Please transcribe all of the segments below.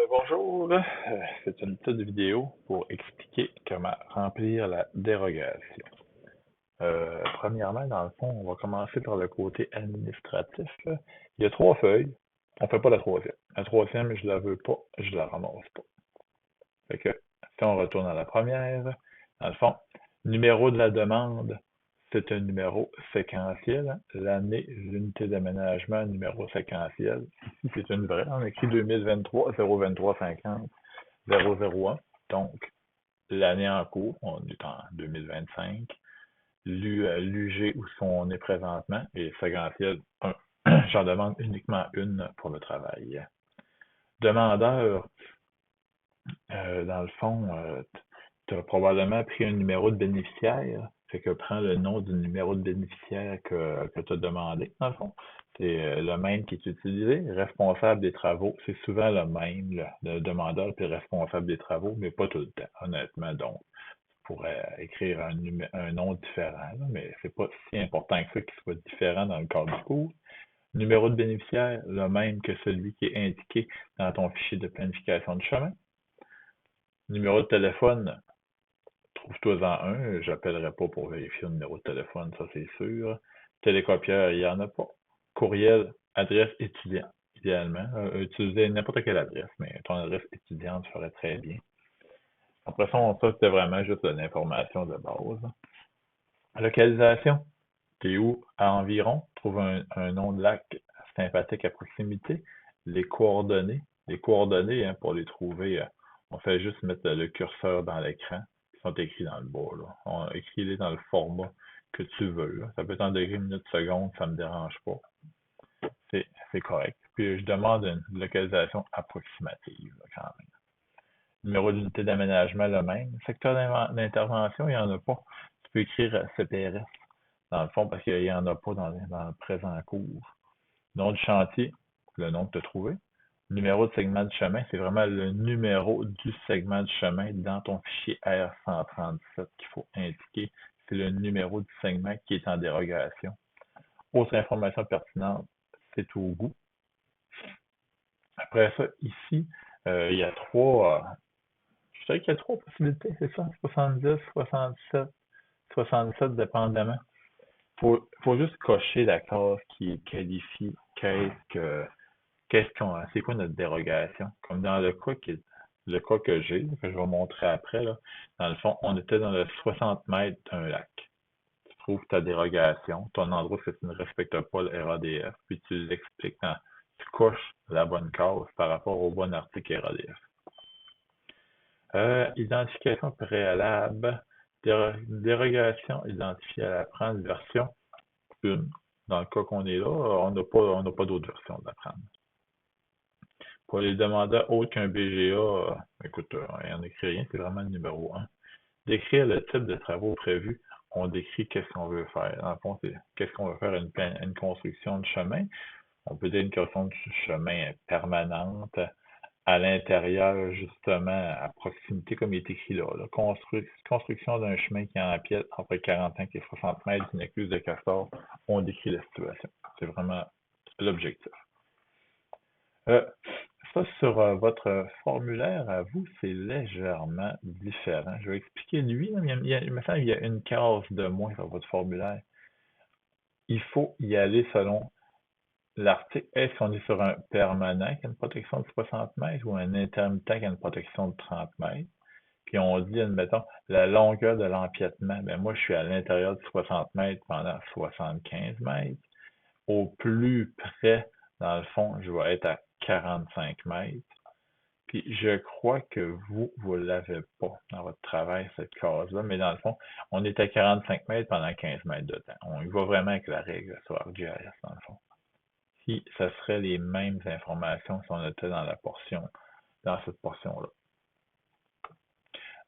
Bonjour, c'est une petite vidéo pour expliquer comment remplir la dérogation. Premièrement, dans le fond, on va commencer par le côté administratif. Il y a 3 feuilles, on ne fait pas la troisième. La troisième, je la veux pas, je la ramasse pas. Fait que, si on retourne à la première, dans le fond, numéro de la demande, c'est un numéro séquentiel. L'année, l'unité d'aménagement, numéro séquentiel. Ici, c'est une vraie. On écrit 2023 023 50 001. Donc, l'année en cours, on est en 2025. L'UG où on est présentement et séquentiel 1. J'en demande uniquement une pour le travail. Demandeur, dans le fond, tu as probablement pris un numéro de bénéficiaire. Fait que prends le nom du numéro de bénéficiaire que tu as demandé, dans le fond. C'est le même qui est utilisé. Responsable des travaux, c'est souvent le même, le demandeur puis le responsable des travaux, mais pas tout le temps, honnêtement. Donc, tu pourrais écrire un nom différent, là, mais c'est pas si important que ça qu'il soit différent dans le cadre du cours. Numéro de bénéficiaire, le même que celui qui est indiqué dans ton fichier de planification de chemin. Numéro de téléphone, trouve-toi-en un. J'appellerai pas pour vérifier le numéro de téléphone, ça c'est sûr. Télécopieur, il n'y en a pas. Courriel, adresse étudiant, idéalement. Utiliser n'importe quelle adresse, mais ton adresse étudiante ferait très bien. Après ça, c'était vraiment juste de l'information de base. Localisation, t'es où à environ? Trouve un nom de lac sympathique à proximité. Les coordonnées. Les coordonnées, hein, pour les trouver, on fait juste mettre le curseur dans l'écran. Ils sont écrits dans le bas, là. On écrit-les dans le format que tu veux, là. Ça peut être en degrés, minutes, secondes, ça me dérange pas. C'est correct. Puis je demande une localisation approximative, là, quand même. Numéro d'unité d'aménagement, le même. Secteur d'intervention, il n'y en a pas. Tu peux écrire CPRS, dans le fond, parce qu'il n'y en a pas dans le présent cours. Nom du chantier, le nom que tu as trouvé. Numéro de segment de chemin, c'est vraiment le numéro du segment de chemin dans ton fichier R137 qu'il faut indiquer. C'est le numéro du segment qui est en dérogation. Autre information pertinente, c'est au goût. Après ça, ici, il y a je dirais qu'il y a 3 possibilités, c'est ça? 70, 67, 67 dépendamment. Faut juste cocher la case qui qualifie c'est quoi notre dérogation. Comme dans le cas que j'ai, que je vais montrer après, là, dans le fond, on était dans le 60 mètres d'un lac. Tu trouves ta dérogation, ton endroit que tu ne respectes pas le RADF, puis tu l'expliques, tu coches la bonne case par rapport au bon article RADF. Identification préalable, dérogation identifiée à la prendre version 1. Dans le cas qu'on est là, on n'a pas d'autre version de la prendre. Pour les demandeurs autres qu'un BGA, écoute, il n'y en écrit rien, c'est vraiment le numéro 1. Décrire le type de travaux prévus, on décrit qu'est-ce qu'on veut faire. Dans le fond, c'est qu'est-ce qu'on veut faire, une construction de chemin. On peut dire une construction de chemin permanente, à l'intérieur, justement, à proximité, comme il est écrit là. Construction d'un chemin qui empiète entre 45 et 60 mètres d'une écluse de castor, on décrit la situation. C'est vraiment l'objectif. Ça, sur votre formulaire, à vous, c'est légèrement différent. Je vais expliquer lui. Il me semble qu'il y a une case de moins sur votre formulaire. Il faut y aller selon l'article. Est-ce qu'on est sur un permanent qui a une protection de 60 mètres ou un intermittent qui a une protection de 30 mètres? Puis on dit, admettons, la longueur de l'empiètement. Ben moi, je suis à l'intérieur de 60 mètres pendant 75 mètres. Au plus près, dans le fond, je vais être à 45 mètres. Puis je crois que vous ne l'avez pas dans votre travail, cette case-là, mais dans le fond, on est à 45 mètres pendant 15 mètres de temps. On y va vraiment avec la règle sur ArcGIS, dans le fond. Si ça serait les mêmes informations si on était dans cette portion-là.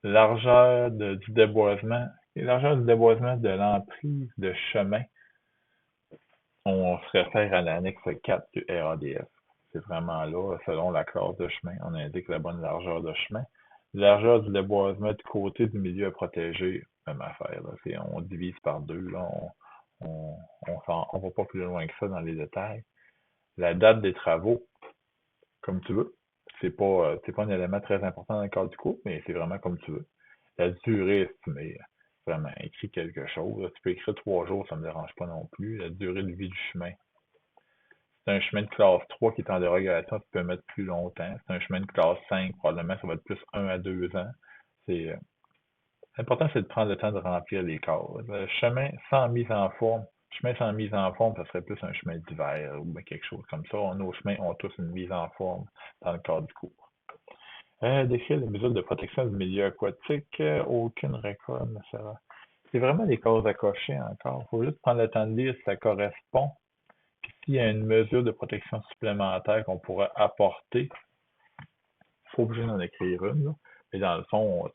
Largeur du déboisement. Largeur du déboisement de l'emprise de chemin, on se réfère à l'annexe 4 du RADF. C'est vraiment là, selon la classe de chemin, on indique la bonne largeur de chemin. Largeur du déboisement du côté du milieu à protéger, même affaire. Là. On divise par 2. Là. On va pas plus loin que ça dans les détails. La date des travaux, comme tu veux. c'est pas un élément très important dans le cadre du cours, mais c'est vraiment comme tu veux. La durée estimée, vraiment, écris quelque chose. Tu peux écrire 3 jours, ça me dérange pas non plus. La durée de vie du chemin. C'est un chemin de classe 3 qui est en dérogation, tu peux mettre plus longtemps. C'est un chemin de classe 5, probablement, ça va être plus 1 à 2 ans. C'est L'important, c'est de prendre le temps de remplir les cases. Le chemin sans mise en forme, chemin sans mise en forme, ça serait plus un chemin d'hiver ou bien quelque chose comme ça. Nos chemins ont tous une mise en forme dans le cadre du cours. Décrire les mesures de protection du milieu aquatique, aucune récolte ne sera. C'est vraiment des cases à cocher encore. Il faut juste prendre le temps de lire si ça correspond. Puis s'il y a une mesure de protection supplémentaire qu'on pourrait apporter, il faut obligé d'en écrire une. Là. Mais dans le fond,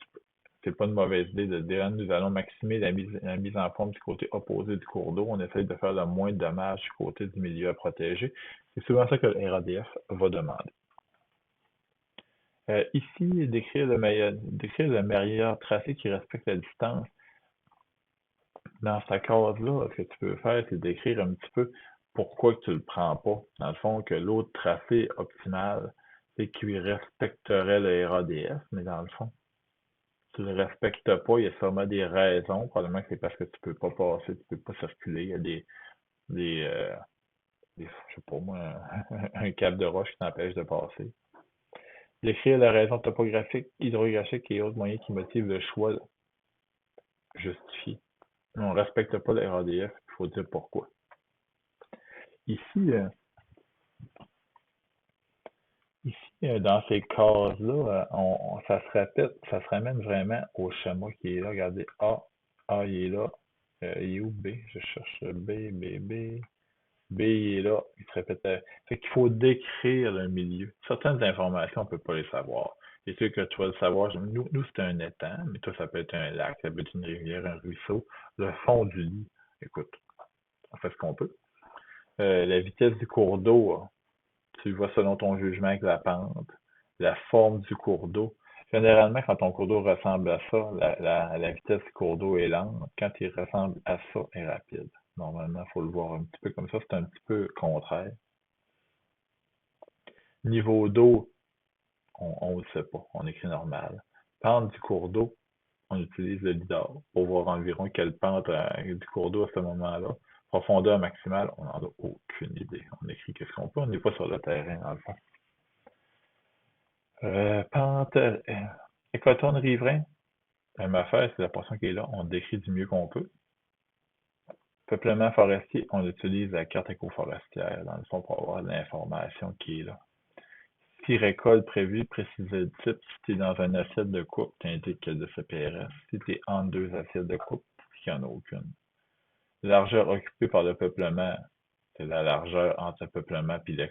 c'est pas une mauvaise idée de dire nous allons maximiser la mise en forme du côté opposé du cours d'eau. On essaie de faire le moins de dommages du côté du milieu à protéger. C'est souvent ça que le RADF va demander. Ici, décrire le meilleur tracé qui respecte la distance. Dans cette case-là, ce que tu peux faire, c'est d'écrire un petit peu pourquoi que tu le prends pas. Dans le fond, que l'autre tracé optimal, c'est qu'il respecterait le RADF, mais dans le fond, tu le respectes pas, il y a sûrement des raisons. Probablement que c'est parce que tu peux pas passer, tu peux pas circuler. Il y a je sais pas moi, un cap de roche qui t'empêche de passer. Décrire la raison topographique, hydrographique et autres moyens qui motivent le choix justifié. On ne respecte pas le RADF, il faut dire pourquoi. Ici, dans ces cases-là, ça se répète, ça se ramène vraiment au schéma qui est là. Regardez, A, il est là. Il est où B? Je cherche B, B, B. B, il est là. Il se répète. Fait qu'il faut décrire le milieu. Certaines informations, on ne peut pas les savoir. C'est sûr que tu vas le savoir. Nous c'est un étang, mais toi, ça peut être un lac, ça peut être une rivière, un ruisseau. Le fond du lit, écoute, on fait ce qu'on peut. La vitesse du cours d'eau, tu le vois selon ton jugement avec la pente, la forme du cours d'eau. Généralement, quand ton cours d'eau ressemble à ça, la vitesse du cours d'eau est lente. Quand il ressemble à ça, il est rapide. Normalement, il faut le voir un petit peu comme ça. C'est un petit peu contraire. Niveau d'eau, on ne le sait pas. On écrit normal. Pente du cours d'eau, on utilise le lidar pour voir environ quelle pente du cours d'eau à ce moment-là. Profondeur maximale, on n'en a aucune idée. On écrit qu'est-ce qu'on peut, on n'est pas sur le terrain dans le fond. Pente, écotone riverain, même affaire, c'est la portion qui est là, on décrit du mieux qu'on peut. Peuplement forestier, on utilise la carte écoforestière, dans le fond, pour avoir l'information qui est là. Si récolte prévue, préciser le type. Si tu es dans une assiette de coupe, tu indiques quel de CPRS. Si tu es entre deux assiettes de coupe, il n'y en a aucune. Largeur occupée par le peuplement, c'est la largeur entre le peuplement et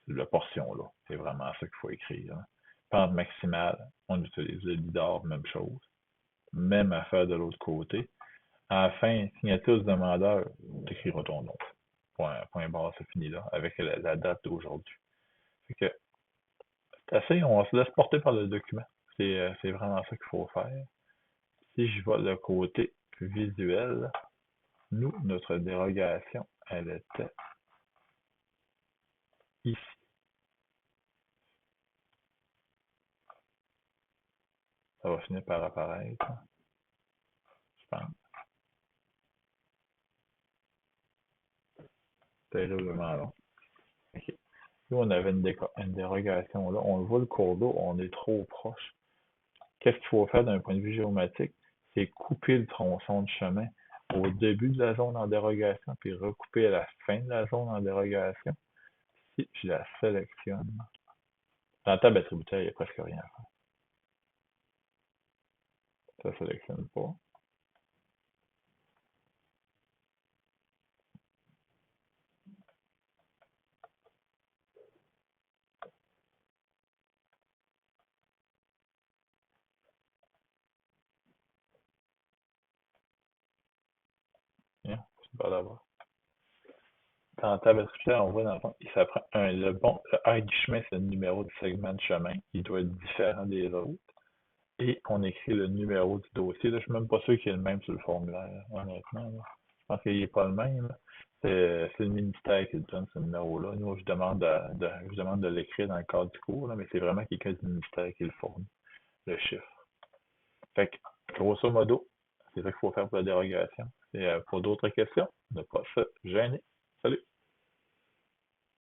la portion là. C'est vraiment ça qu'il faut écrire. Hein. Pente maximale, on utilise le lidar, même chose. Même affaire de l'autre côté. À la fin, signature du demandeur, tu écriras ton nom. Point barre, c'est fini là, avec la date d'aujourd'hui. Fait que c'est assez, on se laisse porter par le document. C'est vraiment ça qu'il faut faire. Si je vois le côté visuel, nous, notre dérogation, elle était ici. Ça va finir par apparaître, je pense. Terriblement long. Okay. Nous, on avait une dérogation là. On voit le cours d'eau, on est trop proche. Qu'est-ce qu'il faut faire d'un point de vue géomatique? C'est couper le tronçon de chemin au début de la zone en dérogation, puis recouper à la fin de la zone en dérogation. Si je la sélectionne, dans la table attributaire, il n'y a presque rien à faire. Ça ne sélectionne pas. Bien, c'est pas d'avoir. Dans la table attributaire, on voit dans le fond, ça prend le I du chemin, c'est le numéro du segment de chemin. Il doit être différent des autres. Et on écrit le numéro du dossier. Là, je ne suis même pas sûr qu'il est le même sur le formulaire, honnêtement. Là. Je pense qu'il n'est pas le même. Là. C'est le ministère qui le donne, ce numéro-là. Nous, je demande de l'écrire dans le cadre du cours, là, mais c'est vraiment quelqu'un du ministère qui le fournit, le chiffre. Fait que, grosso modo, c'est ça qu'il faut faire pour la dérogation. Et pour d'autres questions, ne pas se gêner.